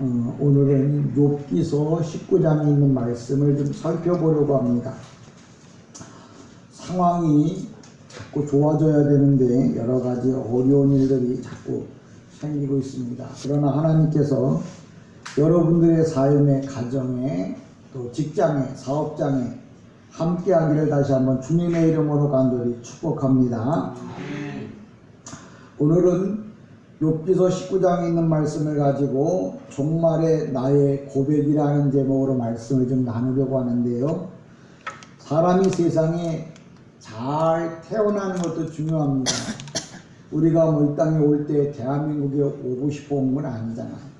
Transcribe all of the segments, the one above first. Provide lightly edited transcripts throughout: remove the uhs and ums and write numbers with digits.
오늘은 욥기서 19장에 있는 말씀을 좀 살펴보려고 합니다. 상황이 자꾸 좋아져야 되는데 여러 가지 어려운 일들이 자꾸 생기고 있습니다. 그러나 하나님께서 여러분들의 삶의 가정에 또 직장에 사업장에 함께하기를 다시 한번 주님의 이름으로 간절히 축복합니다. 오늘은 욥기서 19장에 있는 말씀을 가지고 종말의 나의 고백이라는 제목으로 말씀을 좀 나누려고 하는데요. 사람이 세상에 잘 태어나는 것도 중요합니다. 우리가 이 땅에 올 때 대한민국에 오고 싶어 온 건 아니잖아요.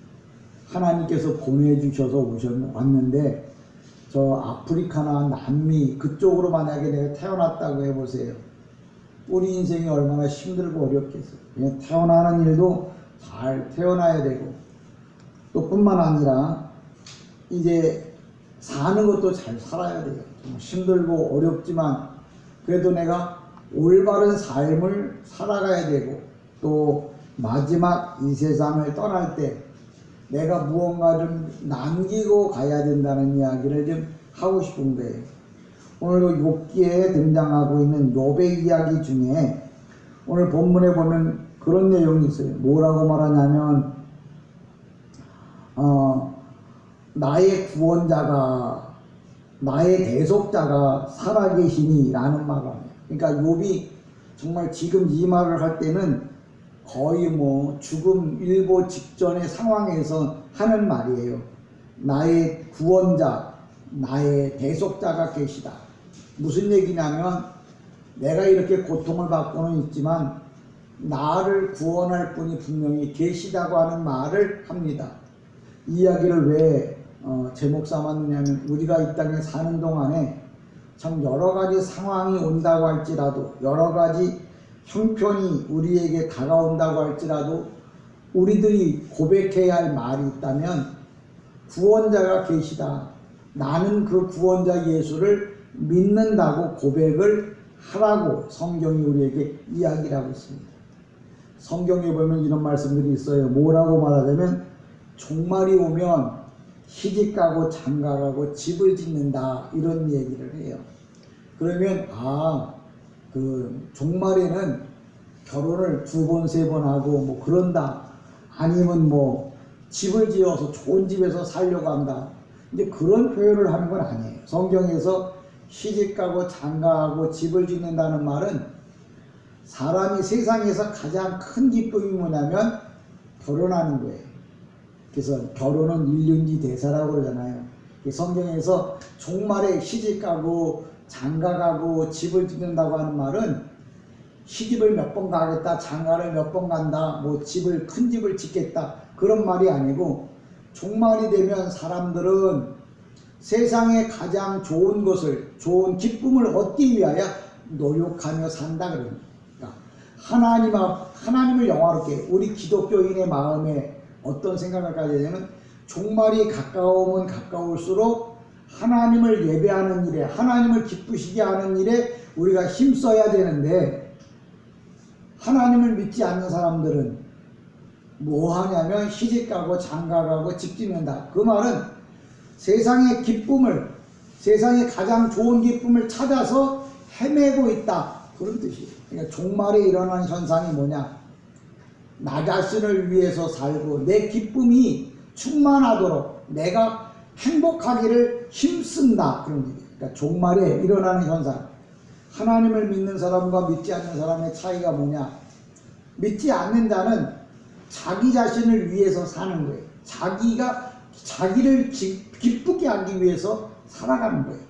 하나님께서 보내주셔서 왔는데 저 아프리카나 남미 그쪽으로 만약에 내가 태어났다고 해보세요. 우리 인생이 얼마나 힘들고 어렵겠어요. 그냥 태어나는 일도 잘 태어나야 되고 또 뿐만 아니라 이제 사는 것도 잘 살아야 돼요. 힘들고 어렵지만 그래도 내가 올바른 삶을 살아가야 되고 또 마지막 이 세상을 떠날 때 내가 무언가 좀 남기고 가야 된다는 이야기를 좀 하고 싶은 거예요. 오늘 욥기에 등장하고 있는 욥의 이야기 중에 오늘 본문에 보면 그런 내용이 있어요. 뭐라고 말하냐면 나의 구원자가 나의 대속자가 살아계시니 라는 말을 합니다. 그러니까 욥이 정말 지금 이 말을 할 때는 거의 죽음 일보 직전의 상황에서 하는 말이에요. 나의 구원자, 나의 대속자가 계시다. 무슨 얘기냐면 내가 이렇게 고통을 받고는 있지만 나를 구원할 분이 분명히 계시다고 하는 말을 합니다. 이 이야기를 왜 제목 삼았느냐면 우리가 이 땅에 사는 동안에 참 여러 가지 상황이 온다고 할지라도 여러 가지 형편이 우리에게 다가온다고 할지라도 우리들이 고백해야 할 말이 있다면 구원자가 계시다. 나는 그 구원자 예수를 믿는다고 고백을 하라고 성경이 우리에게 이야기를 하고 있습니다. 성경에 보면 이런 말씀들이 있어요. 뭐라고 말하자면 종말이 오면 시집가고 장가가고 집을 짓는다 이런 얘기를 해요. 그러면 그 종말에는 결혼을 2번 3번 하고 그런다 아니면 집을 지어서 좋은 집에서 살려고 한다. 이제 그런 표현을 하는 건 아니에요. 성경에서 시집가고 장가하고 집을 짓는다는 말은 사람이 세상에서 가장 큰 기쁨이 뭐냐면 결혼하는 거예요. 그래서 결혼은 일륜지 대사라고 그러잖아요. 성경에서 종말에 시집가고 장가가고 집을 짓는다고 하는 말은 시집을 몇 번 가겠다, 장가를 몇 번 간다, 집을 큰 집을 짓겠다 그런 말이 아니고 종말이 되면 사람들은 세상에 가장 좋은 것을 좋은 기쁨을 얻기 위하여 노력하며 산다 그럽니다. 하나님을 영화롭게 우리 기독교인의 마음에 어떤 생각을 가져야 되냐면 종말이 가까우면 가까울수록 하나님을 예배하는 일에 하나님을 기쁘시게 하는 일에 우리가 힘써야 되는데 하나님을 믿지 않는 사람들은 뭐 하냐면 시집가고 장가가고 집 짓는다. 그 말은 세상의 기쁨을 세상의 가장 좋은 기쁨을 찾아서 헤매고 있다 그런 뜻이에요. 그러니까 종말에 일어나는 현상이 뭐냐, 나 자신을 위해서 살고 내 기쁨이 충만하도록 내가 행복하기를 힘쓴다 그런 얘기예요. 그러니까 종말에 일어나는 현상, 하나님을 믿는 사람과 믿지 않는 사람의 차이가 뭐냐, 믿지 않는 자는 자기 자신을 위해서 사는 거예요. 자기를 기쁘게 하기 위해서 살아가는 거예요.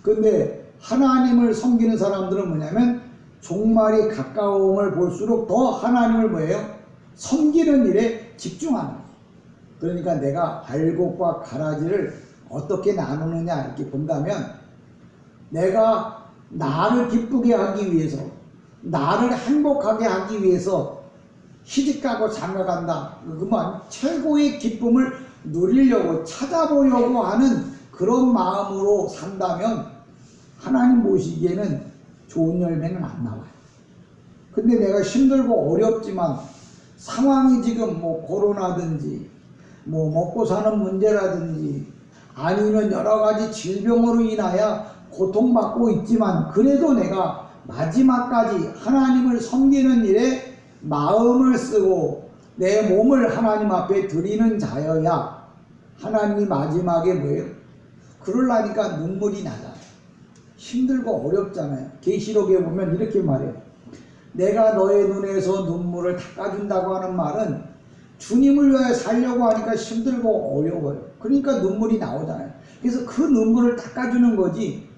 그런데 하나님을 섬기는 사람들은 뭐냐면 종말이 가까움을 볼수록 더 하나님을 섬기는 일에 집중하는 거예요. 그러니까 내가 알곡과 가라지를 어떻게 나누느냐 이렇게 본다면 내가 나를 기쁘게 하기 위해서 나를 행복하게 하기 위해서 시집가고 장가간다. 그만 최고의 기쁨을 누리려고 찾아보려고 하는 그런 마음으로 산다면 하나님 보시기에는 좋은 열매는 안 나와요. 근데 내가 힘들고 어렵지만 상황이 지금 코로나든지 뭐 먹고 사는 문제라든지 아니면 여러 가지 질병으로 인하여 고통받고 있지만 그래도 내가 마지막까지 하나님을 섬기는 일에 마음을 쓰고 내 몸을 하나님 앞에 드리는 자여야 하나님이 마지막에 뭐예요? 그러려니까 눈물이 나잖아요. 힘들고 어렵잖아요. 계시록에 보면 이렇게 말해요. 내가 너의 눈에서 눈물을 닦아준다고 하는 말은 주님을 위하여 살려고 하니까 힘들고 어려워요. 그러니까 눈물이 나오잖아요. 그래서 그 눈물을 닦아주는 거지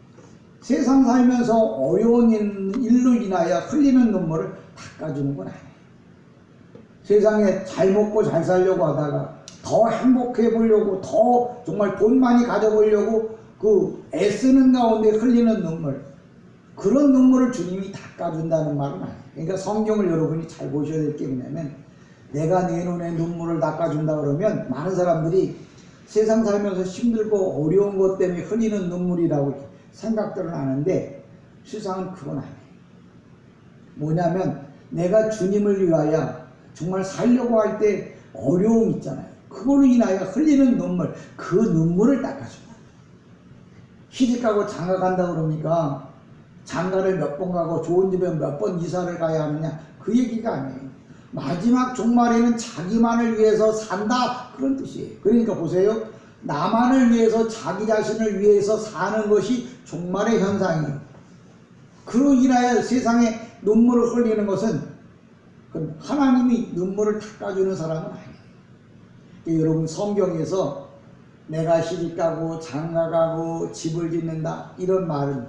세상 살면서 어려운 일로 인하여 흘리는 눈물을 닦아주는 건 아니에요. 세상에 잘 먹고 잘 살려고 하다가 더 행복해 보려고 더 정말 돈 많이 가져보려고 그 애쓰는 가운데 흘리는 눈물, 그런 눈물을 주님이 닦아준다는 말은 아니에요. 그러니까 성경을 여러분이 잘 보셔야 될 게 뭐냐면 내가 내 눈에 눈물을 닦아준다 그러면 많은 사람들이 세상 살면서 힘들고 어려운 것 때문에 흘리는 눈물이라고 생각들은 하는데 실상은 그건 아니에요. 뭐냐면 내가 주님을 위하여 정말 살려고 할 때 어려움 있잖아요. 그걸로 인하여 흘리는 눈물, 그 눈물을 닦아준다. 시집가고 장가간다 그러니까 장가를 몇 번 가고 좋은 집에 몇 번 이사를 가야 하느냐, 그 얘기가 아니에요. 마지막 종말에는 자기만을 위해서 산다, 그런 뜻이에요. 그러니까 보세요. 나만을 위해서, 자기 자신을 위해서 사는 것이 종말의 현상이에요. 그로 인하여 세상에 눈물을 흘리는 것은 하나님이 눈물을 닦아주는 사람은 아니에요. 여러분 성경에서 내가 시집가고 장가가고 집을 짓는다 이런 말은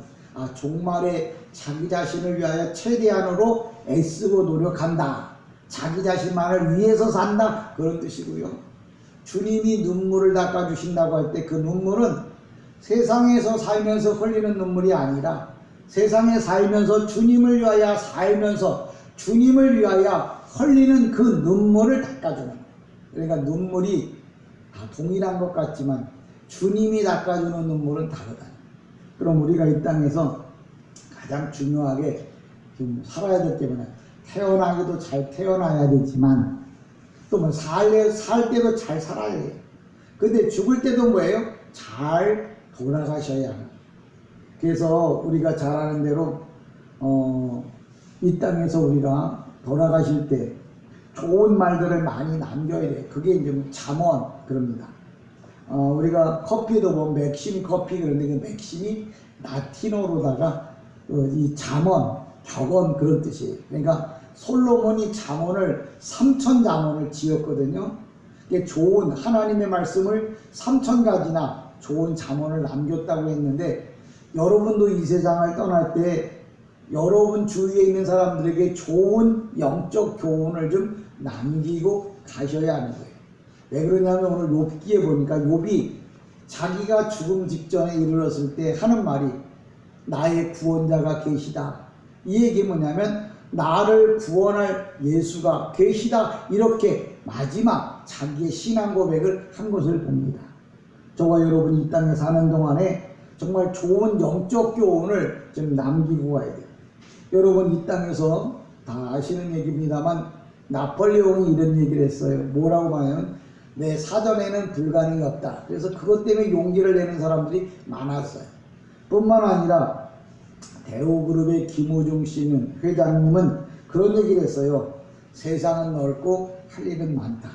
종말에 자기 자신을 위하여 최대한으로 애쓰고 노력한다, 자기 자신만을 위해서 산다, 그런 뜻이고요. 주님이 눈물을 닦아주신다고 할 때 그 눈물은 세상에서 살면서 흘리는 눈물이 아니라 세상에 살면서 주님을 위하여 살면서 주님을 위하여 흘리는 그 눈물을 닦아주는 거예요. 그러니까 눈물이 다 동일한 것 같지만 주님이 닦아주는 눈물은 다르다. 그럼 우리가 이 땅에서 가장 중요하게 지금 살아야 될 게 뭐냐, 태어나기도 잘 태어나야 되지만 또 뭐 살 때도 잘 살아야 돼요. 근데 죽을 때도 뭐예요? 잘 돌아가셔야 합니다. 그래서 우리가 잘 아는 대로 이 땅에서 우리가 돌아가실 때 좋은 말들을 많이 남겨야 돼요. 그게 이제 잠언 그럽니다. 우리가 커피도 보면 맥심 커피 그런데 그 맥심이 라틴어로다가 이 잠언, 격언 그런 뜻이에요. 그러니까 솔로몬이 잠언을 3000잠언을 지었거든요. 좋은 하나님의 말씀을 3000가지나 좋은 잠언을 남겼다고 했는데 여러분도 이 세상을 떠날 때 여러분 주위에 있는 사람들에게 좋은 영적 교훈을 좀 남기고 가셔야 하는 거예요. 왜 그러냐면 오늘 욥기에 보니까 욥이 자기가 죽음 직전에 이르렀을 때 하는 말이 나의 구원자가 계시다. 이 얘기 뭐냐면 나를 구원할 예수가 계시다, 이렇게 마지막 자기의 신앙 고백을 한 것을 봅니다. 저와 여러분이 이 땅에 사는 동안에 정말 좋은 영적 교훈을 좀 남기고 가야 돼요. 여러분 이 땅에서 다 아시는 얘기입니다만 나폴레옹이 이런 얘기를 했어요. 뭐라고 말하면 내 사전에는 불가능이 없다. 그래서 그것 때문에 용기를 내는 사람들이 많았어요. 뿐만 아니라 대우그룹의 김우중 씨는 회장님은 그런 얘기를 했어요. 세상은 넓고 할 일은 많다.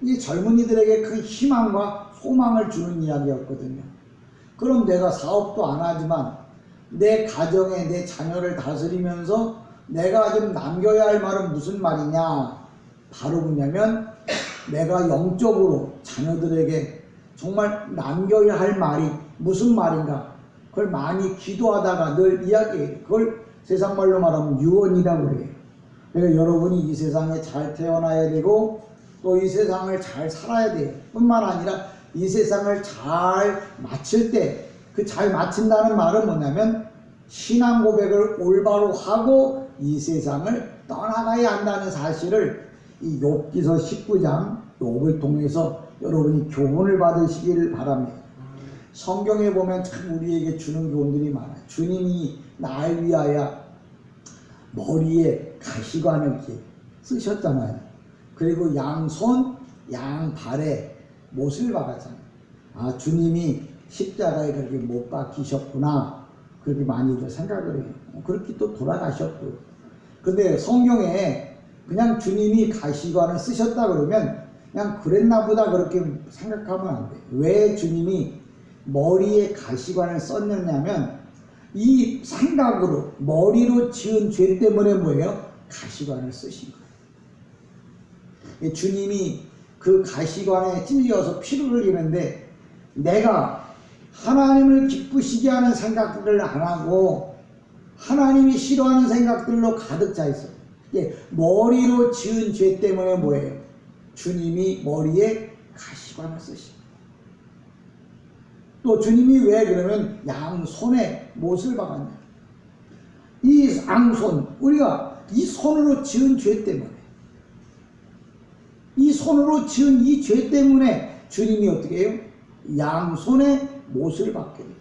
이게 젊은이들에게 큰 희망과 소망을 주는 이야기였거든요. 그럼 내가 사업도 안 하지만 내 가정에 내 자녀를 다스리면서 내가 좀 남겨야 할 말은 무슨 말이냐? 바로 뭐냐면 내가 영적으로 자녀들에게 정말 남겨야 할 말이 무슨 말인가? 그걸 많이 기도하다가 늘 이야기해요. 그걸 세상 말로 말하면 유언이라고 그래요. 그래서 여러분이 이 세상에 잘 태어나야 되고 또 이 세상을 잘 살아야 돼요. 뿐만 아니라 이 세상을 잘 마칠 때 그 잘 마친다는 말은 뭐냐면 신앙 고백을 올바로 하고 이 세상을 떠나가야 한다는 사실을 이 욥기서 19장 욥을 통해서 여러분이 교훈을 받으시길 바랍니다. 성경에 보면 참 우리에게 주는 교훈들이 많아요. 주님이 날 위하여 머리에 가시관을 이렇게 쓰셨잖아요. 그리고 양손, 양발에 못을 박았잖아요. 아, 주님이 십자가에 그렇게 못 박히셨구나. 그렇게 많이들 생각을 해요. 그렇게 또 돌아가셨고. 근데 성경에 그냥 주님이 가시관을 쓰셨다 그러면 그냥 그랬나 보다 그렇게 생각하면 안 돼요. 왜 주님이 머리에 가시관을 썼느냐면 이 생각으로 머리로 지은 죄 때문에 뭐예요? 가시관을 쓰신 거예요. 주님이 그 가시관에 찔려서 피를 흘리는데 내가 하나님을 기쁘시게 하는 생각들을 안 하고 하나님이 싫어하는 생각들로 가득 차 있어요. 머리로 지은 죄 때문에 뭐예요? 주님이 머리에 가시관을 쓰신 거예요. 또 주님이 왜 그러면 양손에 못을 박았냐? 이 양손, 우리가 이 손으로 지은 죄 때문에, 이 손으로 지은 이 죄 때문에 주님이 어떻게 해요? 양손에 못을 박게 돼요.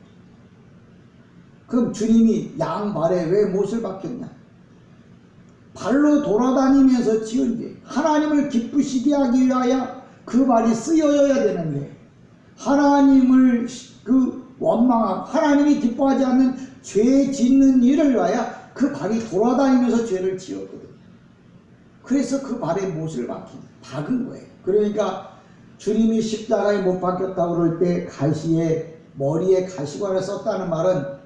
그럼 주님이 양발에 왜 못을 박혔냐? 발로 돌아다니면서 지은 죄, 하나님을 기쁘시게 하기 위하여 그 발이 쓰여져야 되는데 하나님을 원망하고 하나님이 기뻐하지 않는 죄 짓는 일을 위하여 그 발이 돌아다니면서 죄를 지었거든요. 그래서 그 발에 못을 박은 거예요. 그러니까 주님이 십자가에 못 박혔다고 그럴 때 가시에 머리에 가시관을 썼다는 말은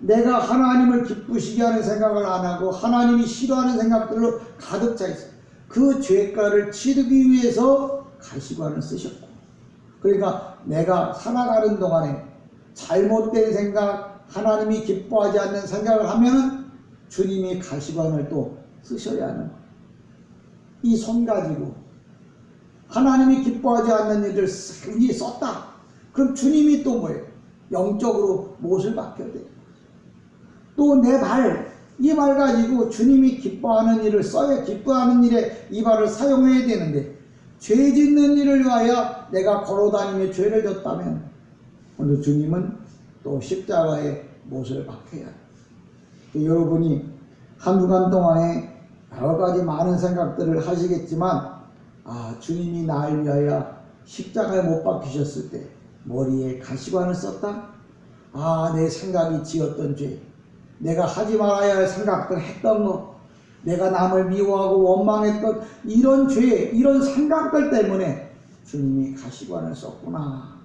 내가 하나님을 기쁘시게 하는 생각을 안 하고 하나님이 싫어하는 생각들로 가득 차 있어요. 그 죄가를 치르기 위해서 가시관을 쓰셨고, 그러니까 내가 살아가는 동안에 잘못된 생각, 하나님이 기뻐하지 않는 생각을 하면 주님이 가시관을 또 쓰셔야 하는 거예요. 이 손 가지고 하나님이 기뻐하지 않는 일을 위에 썼다. 그럼 주님이 또 뭐예요? 영적으로 못을 박혀야 돼요. 또 내 발, 이 발 가지고 주님이 기뻐하는 일을 써야, 기뻐하는 일에 이 발을 사용해야 되는데 죄 짓는 일을 위하여 내가 걸어다니며 죄를 졌다면 오늘 주님은 또 십자가에 못을 박혀야 해요. 여러분이 한 주간 동안에 여러 가지 많은 생각들을 하시겠지만 주님이 나를 위하여 십자가에 못 박히셨을 때 머리에 가시관을 썼다? 내 생각이 지었던 죄, 내가 하지 말아야 할 생각들 했던 거, 내가 남을 미워하고 원망했던 이런 죄, 이런 생각들 때문에 주님이 가시관을 썼구나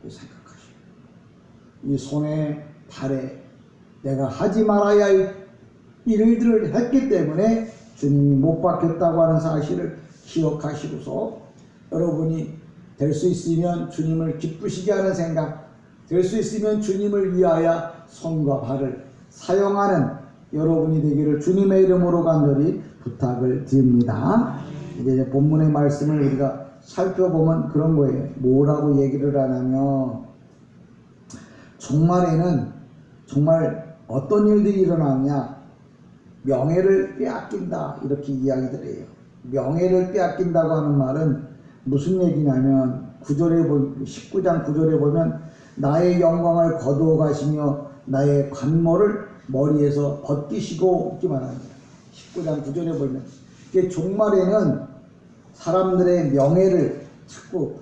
생각하시고, 이 손에 발에 내가 하지 말아야 할 일들을 했기 때문에 주님이 못 박혔다고 하는 사실을 기억하시고서 여러분이 될 수 있으면 주님을 기쁘시게 하는 생각, 될 수 있으면 주님을 위하여 손과 발을 사용하는 여러분이 되기를 주님의 이름으로 간절히 부탁을 드립니다. 이제 본문의 말씀을 우리가 살펴보면 그런 거예요. 뭐라고 얘기를 하냐면 종말에는 정말 어떤 일들이 일어나냐, 명예를 빼앗긴다 이렇게 이야기들 해요. 명예를 빼앗긴다고 하는 말은 무슨 얘기냐면 19장 9절에 보면 나의 영광을 거두어 가시며 나의 관모를 머리에서 벗기시고 있기만 합니다. 19장 9절에 보면 이게 종말에는 사람들의 명예를 자꾸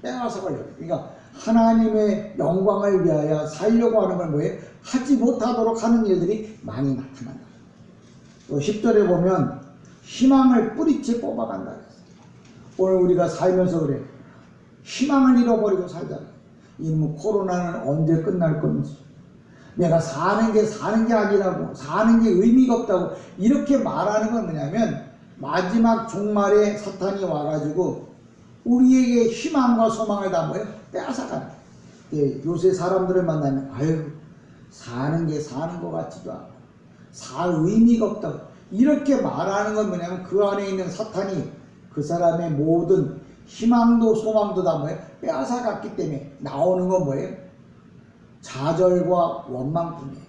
빼앗아 가려고, 그러니까 하나님의 영광을 위하여 살려고 하는 걸 뭐예요? 하지 못하도록 하는 일들이 많이 나타난다. 또 10절에 보면 희망을 뿌리째 뽑아간다. 오늘 우리가 살면서 그래, 희망을 잃어버리고 살잖아. 이 코로나는 언제 끝날 건지, 내가 사는 게 아니라고, 사는 게 의미가 없다고 이렇게 말하는 건 뭐냐면 마지막 종말에 사탄이 와가지고 우리에게 희망과 소망을 다 뭐예요? 빼앗아가는 거예요. 요새 사람들을 만나면 사는 게 사는 것 같지도 않고 살 의미가 없다고 이렇게 말하는 건 뭐냐면 그 안에 있는 사탄이 그 사람의 모든 희망도 소망도 다 뭐예요? 빼앗아갔기 때문에 나오는 건 뭐예요? 좌절과 원망뿐이에요.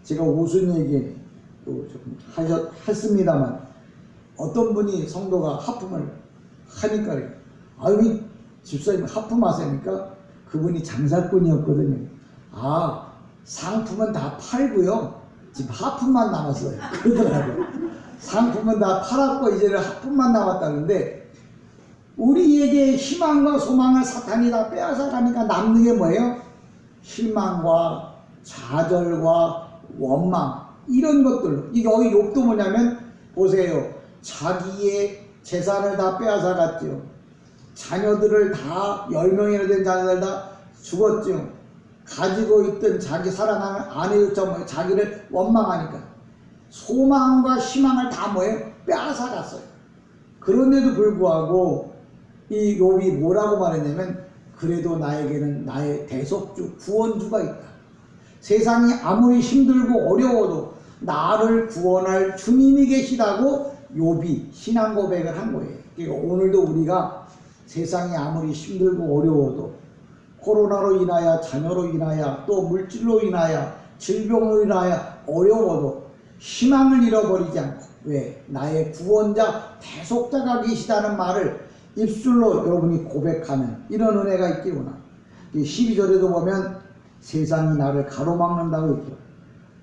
제가 웃은 얘기 또 했습니다만 어떤 분이 성도가 하품을 하니까 집사님 하품하세니까 그분이 장사꾼이었거든요. 상품은 다 팔고요, 지금 하품만 남았어요 그러더라고요. 상품은 다 팔았고 이제는 하품만 남았다는데 우리에게 희망과 소망을 사탄이 다 빼앗아가니까 남는 게 뭐예요? 실망과 좌절과 원망, 이런 것들. 여기 욕도 뭐냐면 보세요. 자기의 재산을 다 빼앗아갔죠. 자녀들을 다 10명이나 된 자녀들 다 죽었죠. 가지고 있던 자기 사랑하는 아내조차 자기를 원망하니까 소망과 희망을 다 빼앗아갔어요. 그런데도 불구하고 이 욥이 뭐라고 말했냐면, 그래도 나에게는 나의 대속주, 구원주가 있다. 세상이 아무리 힘들고 어려워도 나를 구원할 주님이 계시다고 욥이 신앙 고백을 한 거예요. 그러니까 오늘도 우리가 세상이 아무리 힘들고 어려워도, 코로나로 인하여, 자녀로 인하여, 또 물질로 인하여, 질병으로 인하여 어려워도 희망을 잃어버리지 않고, 왜? 나의 구원자, 대속자가 계시다는 말을 입술로 여러분이 고백하는 이런 은혜가 있기구나. 12절에도 보면 세상이 나를 가로막는다고 했죠.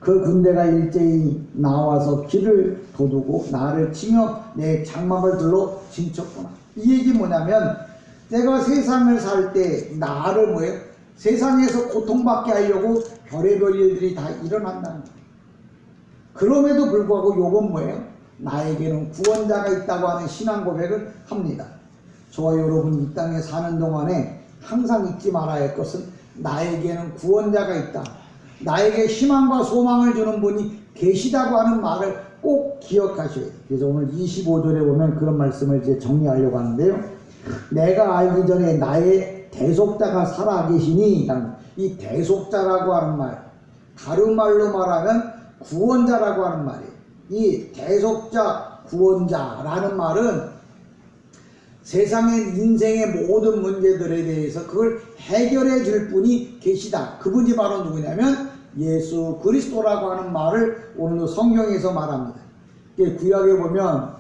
그 군대가 일제히 나와서 길을 도두고 나를 치며 내 장막을 들러 진쳤구나. 이 얘기 뭐냐면, 내가 세상을 살 때 나를 세상에서 고통받게 하려고 별의별 일들이 다 일어난다는 거예요. 그럼에도 불구하고 욥은 나에게는 구원자가 있다고 하는 신앙 고백을 합니다. 저와 여러분이 이 땅에 사는 동안에 항상 잊지 말아야 할 것은, 나에게는 구원자가 있다, 나에게 희망과 소망을 주는 분이 계시다고 하는 말을 꼭 기억하셔야 돼요. 그래서 오늘 25절에 보면 그런 말씀을 이제 정리하려고 하는데요. 내가 알기 전에 나의 대속자가 살아계시니, 이 대속자라고 하는 말, 다른 말로 말하면 구원자라고 하는 말이에요. 이 대속자, 구원자라는 말은 세상의 인생의 모든 문제들에 대해서 그걸 해결해 줄 분이 계시다. 그분이 바로 누구냐면 예수 그리스도라고 하는 말을 오늘도 성경에서 말합니다. 구약에 보면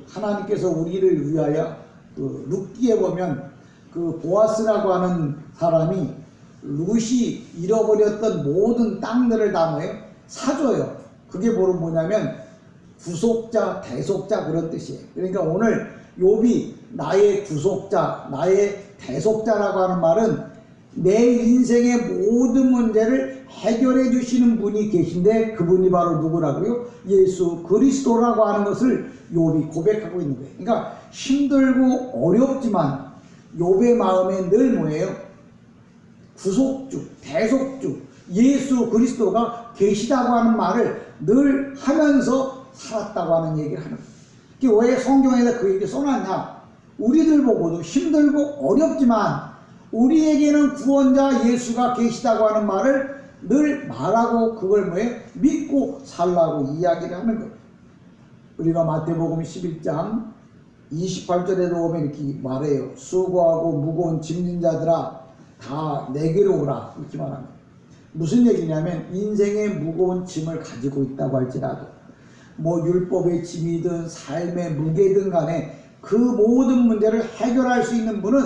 하나님께서 우리를 위하여 룻기에 보면 보아스라고 하는 사람이 룻이 잃어버렸던 모든 땅들을 다 사줘요. 그게 뭐냐면 구속자, 대속자, 그런 뜻이에요. 그러니까 오늘 욥이 나의 구속자, 나의 대속자라고 하는 말은 내 인생의 모든 문제를 해결해 주시는 분이 계신데, 그분이 바로 누구라고요? 예수 그리스도라고 하는 것을 욥이 고백하고 있는 거예요. 그러니까 힘들고 어렵지만 욥의 마음에 늘 구속주, 대속주, 예수 그리스도가 계시다고 하는 말을 늘 하면서 살았다고 하는 얘기를 하는 거예요. 왜 성경에다 그 얘기 써놨냐? 우리들 보고도 힘들고 어렵지만 우리에게는 구원자 예수가 계시다고 하는 말을 늘 말하고, 그걸 믿고 살라고 이야기를 하는 거예요. 우리가 마태복음 11장 28절에도 보면 이렇게 말해요. 수고하고 무거운 짐진 자들아 다 내게로 오라, 이렇게 말합니다. 무슨 얘기냐면, 인생의 무거운 짐을 가지고 있다고 할지라도 율법의 짐이든 삶의 무게든 간에 그 모든 문제를 해결할 수 있는 분은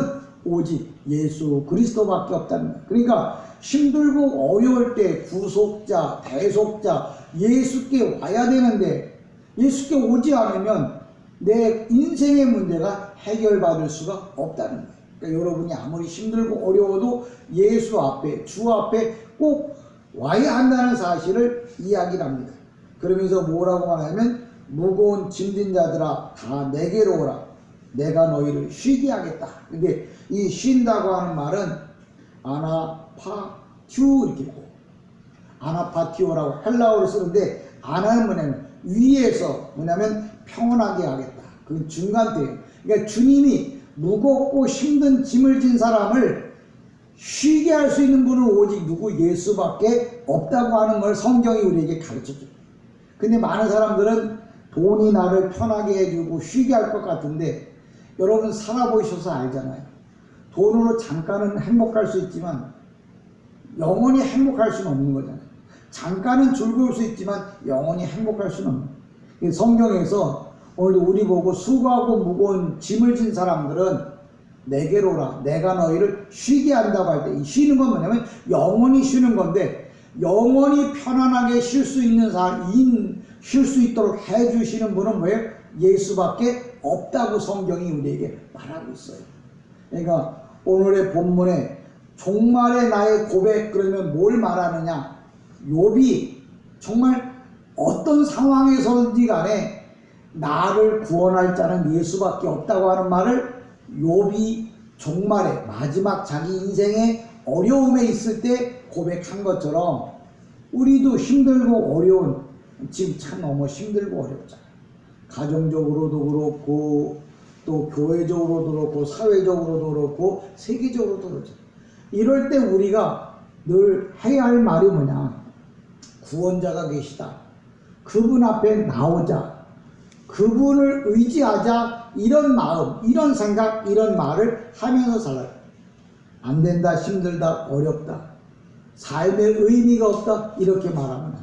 오직 예수 그리스도밖에 없다는 거예요. 그러니까 힘들고 어려울 때 구속자, 대속자 예수께 와야 되는데, 예수께 오지 않으면 내 인생의 문제가 해결받을 수가 없다는 거예요. 그러니까 여러분이 아무리 힘들고 어려워도 예수 앞에, 주 앞에 꼭 와야 한다는 사실을 이야기를 합니다. 그러면서 뭐라고 말하냐면, 무거운 짐진 자들아 다 내게로 오라, 내가 너희를 쉬게 하겠다. 근데 이 쉰다고 하는 말은 아나파티오 이렇게 있고, 아나파티오라고 헬라어로 쓰는데, 아나는 뭐냐면 위에서 평온하게 하겠다. 그 중간대예요. 그러니까 주님이 무겁고 힘든 짐을 진 사람을 쉬게 할 수 있는 분은 오직 예수밖에 없다고 하는 걸 성경이 우리에게 가르쳐줘요. 근데 많은 사람들은 돈이 나를 편하게 해주고 쉬게 할 것 같은데, 여러분 살아보셔서 알잖아요. 돈으로 잠깐은 행복할 수 있지만 영원히 행복할 수는 없는 거잖아요. 잠깐은 즐거울 수 있지만 영원히 행복할 수는 없는 거예요. 성경에서 오늘도 우리 보고 수고하고 무거운 짐을 진 사람들은 내게로 오라, 내가 너희를 쉬게 한다고 할 때, 이 쉬는 건 뭐냐면 영원히 쉬는 건데, 영원히 편안하게 쉴 수 있는 쉴 수 있도록 해주시는 분은 예수밖에 없다고 성경이 우리에게 말하고 있어요. 그러니까 오늘의 본문에 종말의 나의 고백, 그러면 뭘 말하느냐? 욥이 정말 어떤 상황에서든지 간에 나를 구원할 자는 예수밖에 없다고 하는 말을 욥이 종말에 마지막 자기 인생의 어려움에 있을 때 고백한 것처럼 우리도 힘들고 어려운, 지금 참 너무 힘들고 어렵잖아요. 가정적으로도 그렇고 또 교회적으로도 그렇고 사회적으로도 그렇고 세계적으로도 그렇죠. 이럴 때 우리가 늘 해야 할 말이 뭐냐? 구원자가 계시다. 그분 앞에 나오자. 그분을 의지하자. 이런 마음, 이런 생각, 이런 말을 하면서 살아요. 안 된다, 힘들다, 어렵다, 삶의 의미가 없다, 이렇게 말하면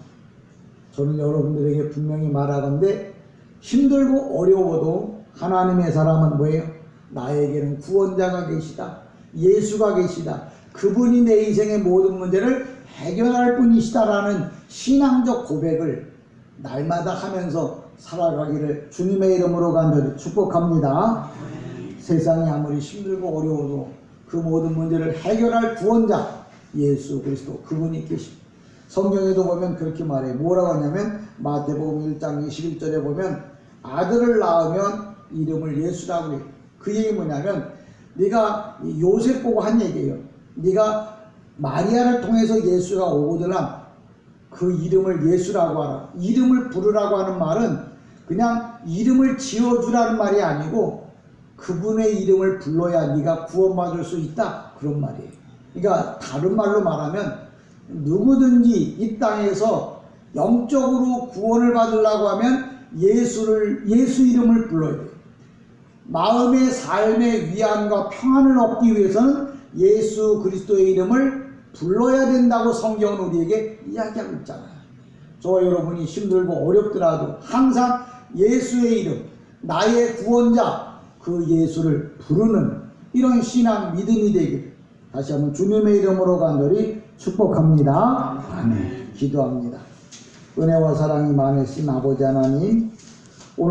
저는 여러분들에게 분명히 말하건대 힘들고 어려워도 하나님의 사람은 뭐예요? 나에게는 구원자가 계시다. 예수가 계시다. 그분이 내 인생의 모든 문제를 해결할 분이시다라는 신앙적 고백을 날마다 하면서 살아가기를 주님의 이름으로 간절히 축복합니다. 세상이 아무리 힘들고 어려워도 그 모든 문제를 해결할 구원자 예수 그리스도, 그분이 계십니다. 성경에도 보면 그렇게 말해요. 뭐라고 하냐면 마태복음 1장 21절에 보면 아들을 낳으면 이름을 예수라고 해요. 그 얘기 뭐냐면 네가 요셉 보고 한 얘기예요. 네가 마리아를 통해서 예수가 오거든라 그 이름을 예수라고 하라. 이름을 부르라고 하는 말은 그냥 이름을 지어주라는 말이 아니고 그분의 이름을 불러야 네가 구원받을 수 있다, 그런 말이에요. 그러니까 다른 말로 말하면 누구든지 이 땅에서 영적으로 구원을 받으려고 하면 예수 이름을 불러야 돼요. 마음의 삶의 위안과 평안을 얻기 위해서는 예수 그리스도의 이름을 불러야 된다고 성경은 우리에게 이야기하고 있잖아요. 저와 여러분이 힘들고 어렵더라도 항상 예수의 이름, 나의 구원자, 그 예수를 부르는 이런 신앙 믿음이 되길 다시 한번 주님의 이름으로 간절히 축복합니다. 아멘. 기도합니다. 은혜와 사랑이 많으신 아버지 하나님,